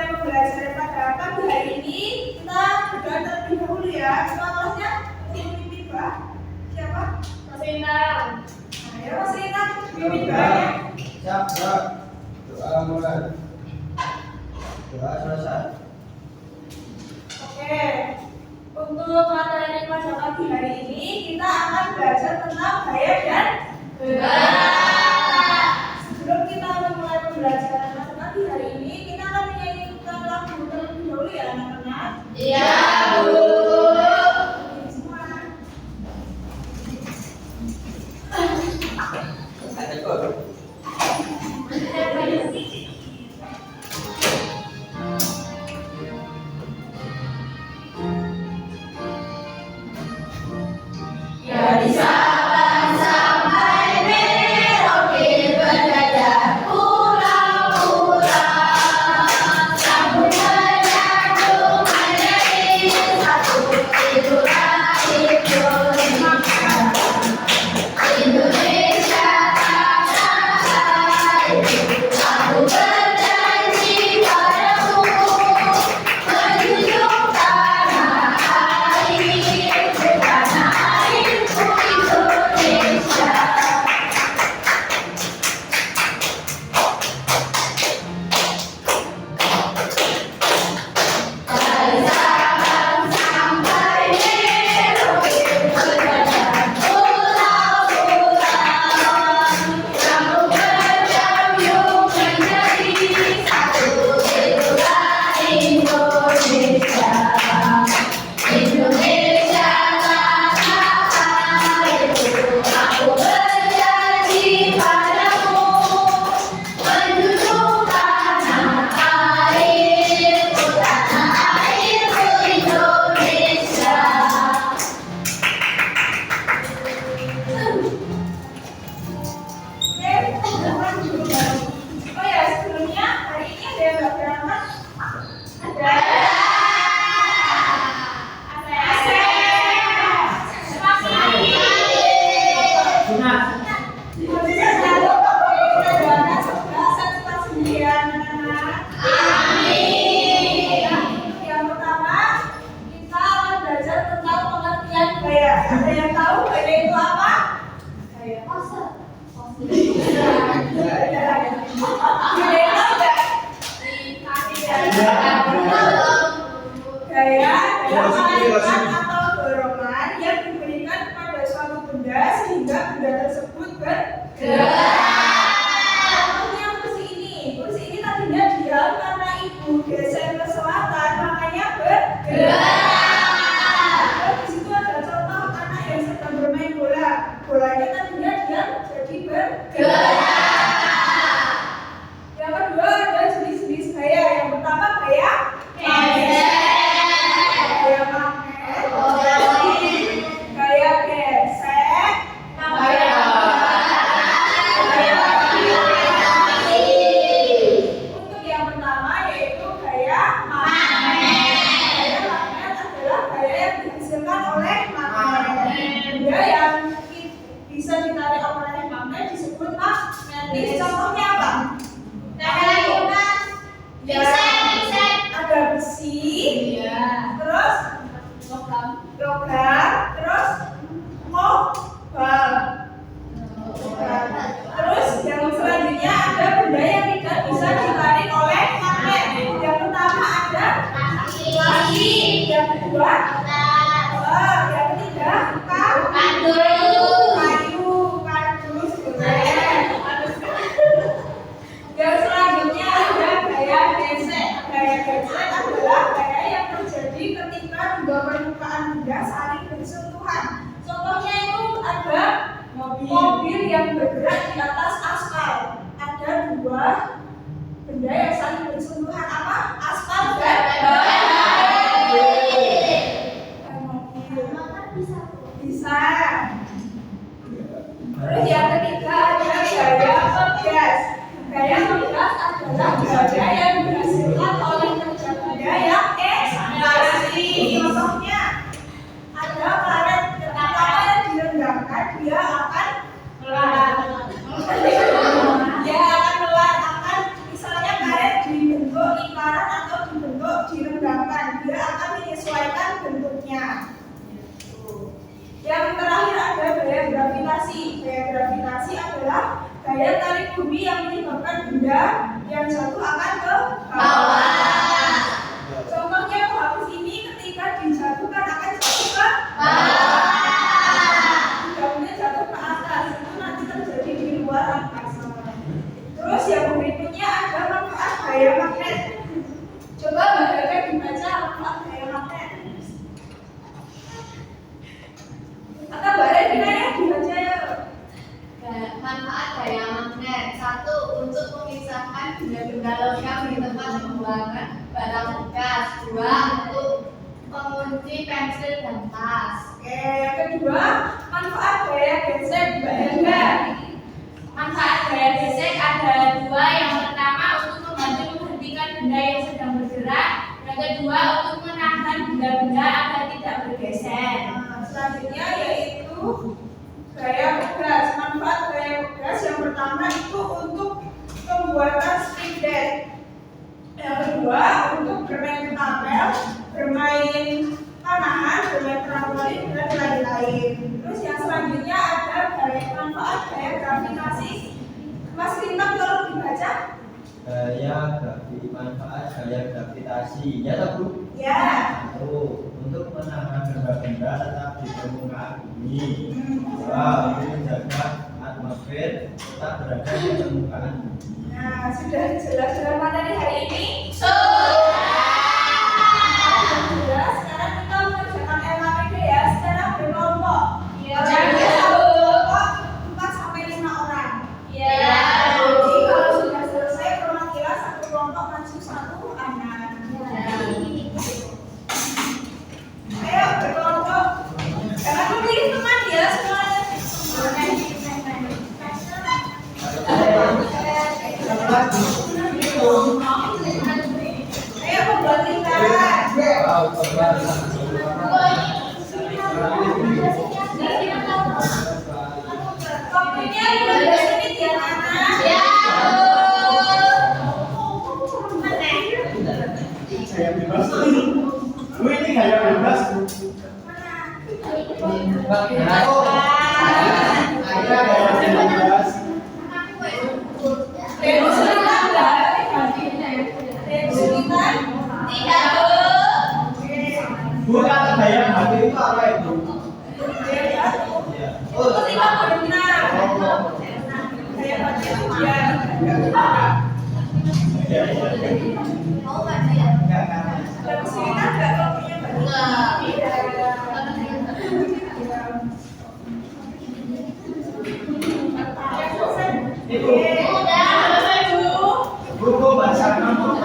pembelajaran pada pagi hari ini. Kita berdoa terlebih dahulu ya. Contohnya pimpin Pak. Siapa? Mas Intan. Ayo Mas Intan, pimpin doanya. Siap. Doa mulai. Doa selesai. Oke. Untuk materi pada pagi hari ini kita akan belajar tentang gaya dan gerak. Sebelum kita memulai pembelajaran pada pagi hari ini, kita akan menyanyikan lagu terlebih dahulu ya anak-anak. Iya, Bu. Ini semua. Dari Sabang sampai Merauke berjajah pulau-pulau, sambut menyambung menjadi satu. Itulah Indonesia, Indonesia tanah air. Aku berjanji padamu menjunjung tanah air, tanah airku Indonesia. Dari Sabang sampai Merauke berjajah pulau-pulau, sambut berjamyung menjadi satu. Itulah Indonesia, Indonesia tanah airku. Aku berjanji padamu menjunjung tanah airku, tanah airku Indonesia. Oh ya, sebelumnya hari ini ada yang nggak berangkat? Ada. Yang pertama, kita akan belajar tentang pengertian gaya. Ada yang tahu gaya itu apa? Gaya pose. Gaya tahu nggak? Gaya adalah tarikan atau dorongan yang diberikan kepada suatu benda sehingga benda tersebut bergerak. Contohnya kursi ini tadinya diam karena ibu geser ke selatan, makanya bergerak. Terus di situ ada contoh anak yang sedang bermain bola, bolanya tadinya diam jadi bergerak. Yang kedua ada jenis-jenis gaya. Yang pertama gaya magnet, gaya magnet, gaya gesek, gaya untuk yang pertama yaitu gaya magnet. Gaya magnet adalah gaya yang dihasilkan oleh magnet. Benda yang bisa ditarik oleh magnet disebut magnetis. Contohnya apa? Ya, ada besi, terus logam, terus kobalt. Terus yang selanjutnya ada benda yang tidak bisa ditarik oleh magnet. Yang pertama ada lagi, yang kedua yang ketiga kayu, kardus, yang selanjutnya ada gaya gesek. Gaya gesek adalah gaya yang terjadi ketika dua permukaan benda saling bersentuhan. Contohnya itu ada mobil yang bergerak di atas aspal. Ada dua benda yang saling bersentuhan, apa? Aspal dan mobil. Bisa. Terus yang ketiga ada gaya ngegas. Gaya ngegas adalah gaya yang dihasilkan oleh kerja benda yang ekstasi. Contohnya ada karet, ketika karet direndahkan dia akan melar. Dia akan melar, misalnya karet bumi yang menyebabkan benda yang jatuh akan ke bawah. Bawah. Contohnya penghapus ini ketika dijatuhkan akan jatuh ke Bawah. kemudian jatuh ke atas, itu nanti terjadi di luar angkasa. Terus yang berikutnya ada manfaat gaya magnet. Coba Mbak Bebe dibaca manfaat gaya magnet. Atau Mbak Revina ya dibaca ya. Manfaat gaya magnet. 1. Untuk memisahkan benda-benda logam di tempat pembuangan barang bekas. 2. Untuk mengunci pensil dan tas. Oke, yang kedua manfaat gaya gesek Mbak Helga. Manfaat gaya gesek ada 2. Yang pertama untuk membantu menghentikan benda yang sedang bergerak. Yang kedua untuk menahan benda-benda agar tidak bergeser. Nah, selanjutnya yaitu gaya pegas. Manfaat gaya pegas yang pertama itu untuk pembuatan spidol. Yang kedua untuk bermain ketapel, bermain panahan, bermain trampolin dan lain-lain. Terus yang selanjutnya ada gaya manfaat gaya gravitasi. Mas Rintang tolong dibaca. Manfaat gaya gravitasi. Ya tak Bu? Ya. 1. Untuk menahan benda-benda tetap di permukaan bumi. 2. Untuk menjaga atmosfer tetap berada di permukaan bumi. Nah, sudah jelas dalam materi hari ini. Jelas. Sekarang kita mengerjakan LKPD ya secara berkelompok. Iya. Jadi satu kelompok 4 sampai 5 orang. Jadi kalau sudah selesai perwakilan satu kelompok maju satu anak. Ayo berkelompok. Jangan memilih teman ya semuanya. Ayo membuat lingkaran. Waktunya 15 menit ya anak. Gaya bebas. Bu, ini gaya bebas Bu. Ada gaya bebas. Remu sebentar enggak? Remu sebentar. Bu, kata gaya hati itu apa itu? Ya. Iya. Itu lima benar. Saya baca itu dia. Iya. Enggak kan? Remu sebentar enggak kalau punya banyak. Ibu, Bu, bahasa kamu.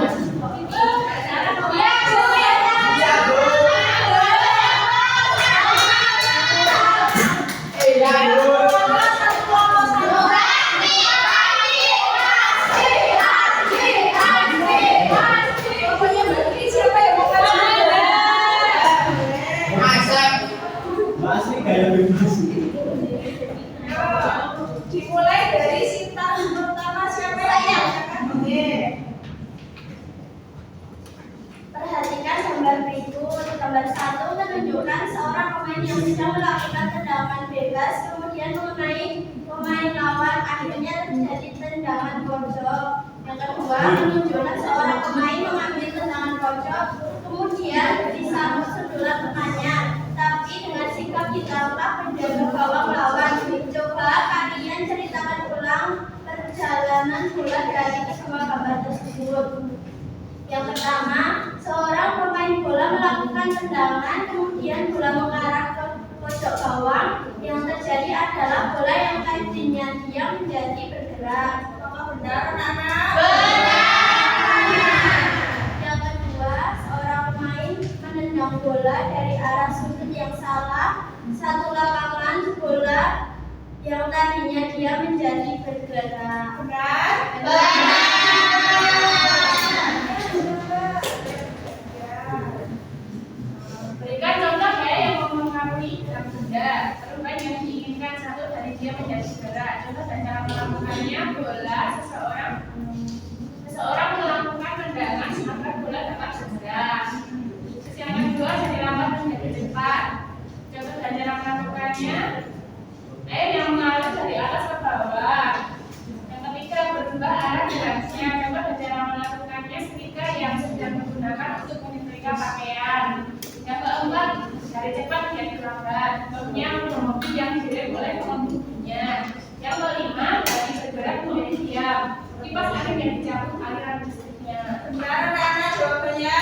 Masih gaya bebas. Dimulai dari sintak pertama siapa yang akan Perhatikan gambar berikut. Gambar 1 menunjukkan seorang pemain yang sedang melakukan tendangan bebas, kemudian mengenai pemain lawan, akhirnya terjadi tendangan pojok. Yang kedua menunjukkan seorang pemain mengambil tendangan pojok, kemudian disambut sedulan temannya, tapi dengan sikap ditangkap penjaga gawang lawan. Coba kalian ceritakan ulang perjalanan bola dari kedua gambar tersebut. Yang pertama, seorang pemain bola melakukan tendangan, kemudian bola mengarah ke pojok gawang. Yang terjadi adalah bola yang tadinya diam menjadi bergerak. Apakah benar anak-anak? Yang kedua, seorang pemain menendang bola dari arah sudut yang salah. Satu lapangan bola yang tadinya diam menjadi bergerak. Benar? Berikan contoh ya yang mempengaruhi dalam benda. Perubahan yang diinginkan satu dari dia menjadi gerak. Contoh dan cara melakukannya bola seseorang melakukan tendangan agar bola dapat bergerak. Terus yang kedua dari lambat menjadi cepat. Contoh dan cara melakukannya air yang mengalir dari atas ke bawah. Yang ketiga ketika pakaian. Yang keempat, cari cepat yang terlambat. Contohnya mobil yang direm oleh pengemudinya. Yang kelima, tadi bergerak menjadi diam. Kipas angin yang dicabut aliran listriknya. Benar anak-anak jawabannya?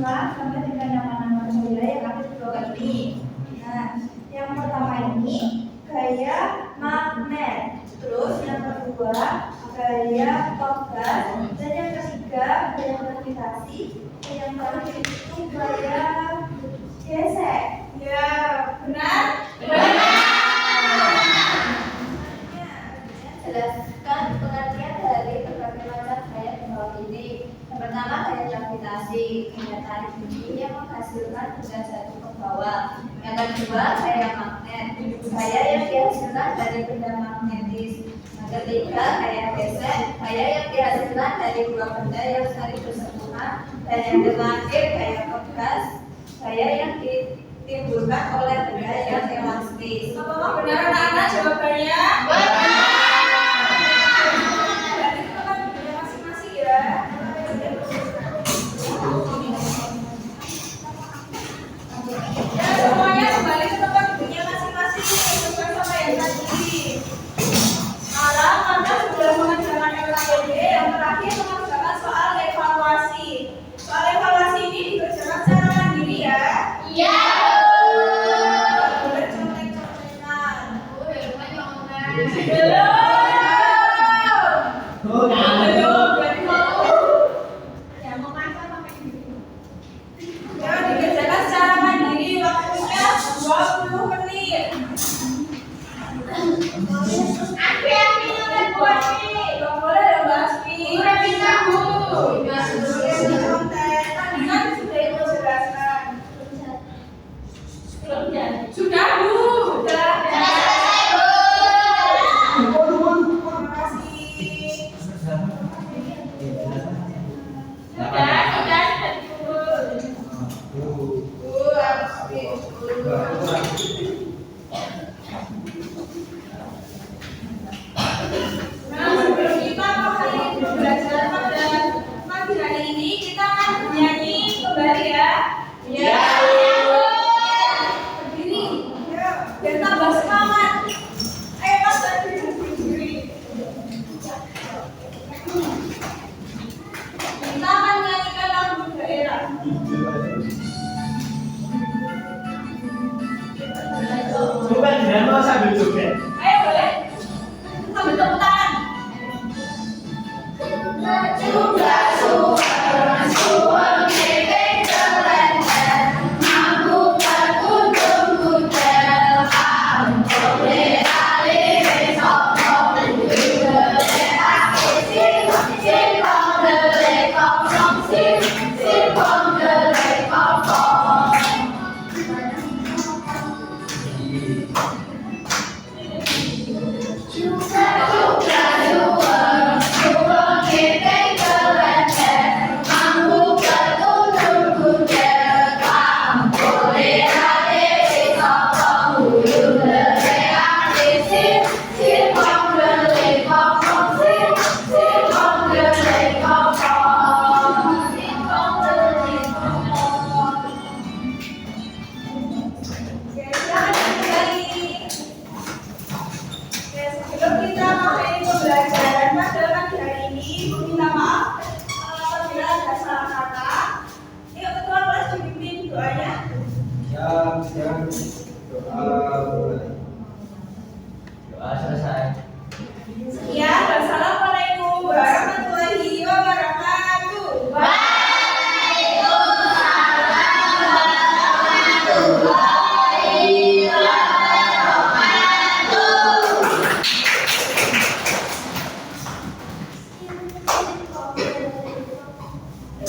Sampai dengan nama-nama gaya yang ada di bawah ini. Nah, yang pertama ini gaya magnet. Terus yang kedua gaya togas. Dan yang ketiga gaya gravitasi. Dan yang terakhir itu gaya gesek. Ya, benar? Jelaskan pengertian dari berbagai macam gaya di bawah ini. Yang pertama gaya gravitasi, gaya tarik bumi yang menghasilkan benda jatuh ke bawah. Yang kedua gaya magnet, gaya yang dihasilkan dari benda magnetis. Yang ketiga gaya gesek, gaya yang dihasilkan dari dua benda yang saling bersentuhan. Dan yang terakhir gaya togas, gaya yang ditimbulkan oleh benda yang elastis. Apakah benar anak-anak jawabannya? Berarti itu kan benar masing-masing ya. Ya, semuanya kembali ke tempat duduknya masing-masing sesuai sama yang tadi. Sekarang Anda sudah mengerjakan LKPD, yang terakhir mengerjakan soal evaluasi. Soal evaluasi ini dikerjakan secara mandiri ya. Iya. Boleh contek-contekan. Oh, ya lumayan online. Belum. Oh, Belum. Berarti mau. Ya mau makan pakai gini. Ya, dikerjakan secara mandiri, waktunya 20 menit. Api udah buat nih. Gak boleh ya, Mbak Asmi. Udah bisa, Bu. Udah, contek. Tadi kan sudah ibu jelaskan. Sudah, Bu. Sudah. Terima kasih. Bu, Asmi. Nah, sebelum kita mengakhiri pembelajaran pada pagi hari ini, kita akan bernyanyi kembali ya. Iya. Berdiri. Ya. Biar tambah semangat. Ayo Mas, berdiri. Kita akan menyanyikan lagu daerah. Coba dinamo sambil joget. Ayo boleh. Sambil tepuk tangan. Maju